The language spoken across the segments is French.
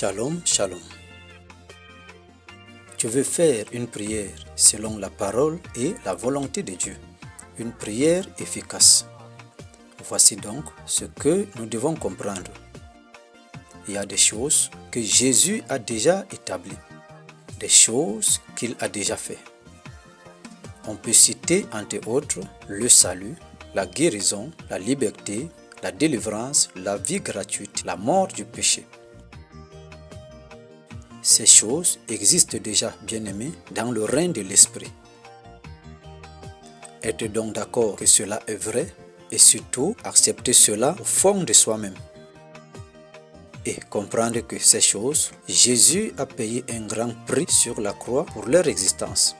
Shalom, shalom. Tu veux faire une prière selon la parole et la volonté de Dieu. Une prière efficace. Voici donc ce que nous devons comprendre. Il y a des choses que Jésus a déjà établies, des choses qu'il a déjà fait. On peut citer entre autres le salut, la guérison, la liberté, la délivrance, la vie gratuite, la mort du péché. Ces choses existent déjà, bien-aimés, dans le règne de l'Esprit. Être donc d'accord que cela est vrai et surtout accepter cela au fond de soi-même. Et comprendre que ces choses, Jésus a payé un grand prix sur la croix pour leur existence.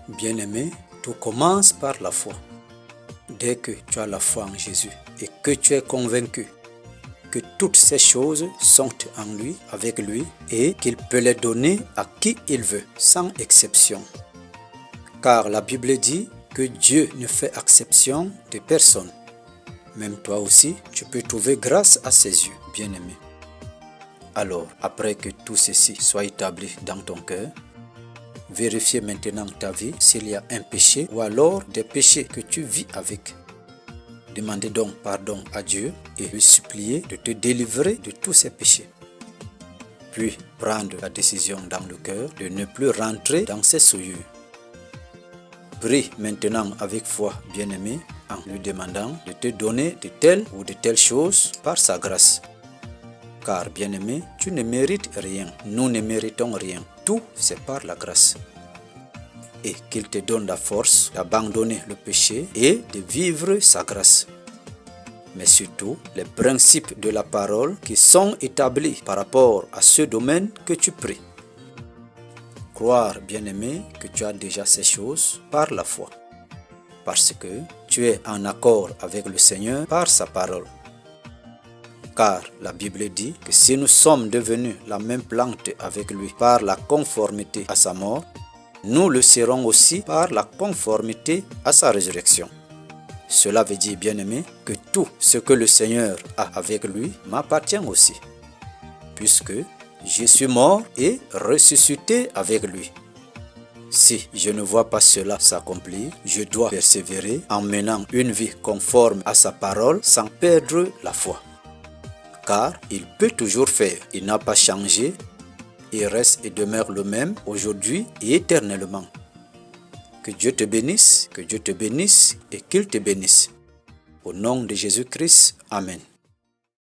Bien-aimé, tout commence par la foi. Dès que tu as la foi en Jésus et que tu es convaincu que toutes ces choses sont en lui, avec lui, et qu'il peut les donner à qui il veut, sans exception. Car la Bible dit que Dieu ne fait exception de personne. Même toi aussi, tu peux trouver grâce à ses yeux, bien-aimé. Alors, après que tout ceci soit établi dans ton cœur, vérifie maintenant ta vie s'il y a un péché ou alors des péchés que tu vis avec. Demandez donc pardon à Dieu et lui supplier de te délivrer de tous ces péchés. Puis prendre la décision dans le cœur de ne plus rentrer dans ces souillures. Prie maintenant avec foi, bien-aimé, en lui demandant de te donner de telles ou de telles choses par sa grâce. Car, bien-aimé, tu ne mérites rien, nous ne méritons rien. Tout, c'est par la grâce. Et qu'il te donne la force d'abandonner le péché et de vivre sa grâce. Mais surtout, les principes de la parole qui sont établis par rapport à ce domaine que tu pries. Croire, bien-aimé, que tu as déjà ces choses par la foi. Parce que tu es en accord avec le Seigneur par sa parole. Car la Bible dit que si nous sommes devenus la même plante avec lui par la conformité à sa mort, nous le serons aussi par la conformité à sa résurrection. Cela veut dire, bien-aimé, que tout ce que le Seigneur a avec lui m'appartient aussi, puisque je suis mort et ressuscité avec lui. Si je ne vois pas cela s'accomplir, je dois persévérer en menant une vie conforme à sa parole sans perdre la foi. Car il peut toujours faire, il n'a pas changé, il reste et demeure le même aujourd'hui et éternellement. Que Dieu te bénisse et qu'il te bénisse. Au nom de Jésus-Christ, Amen.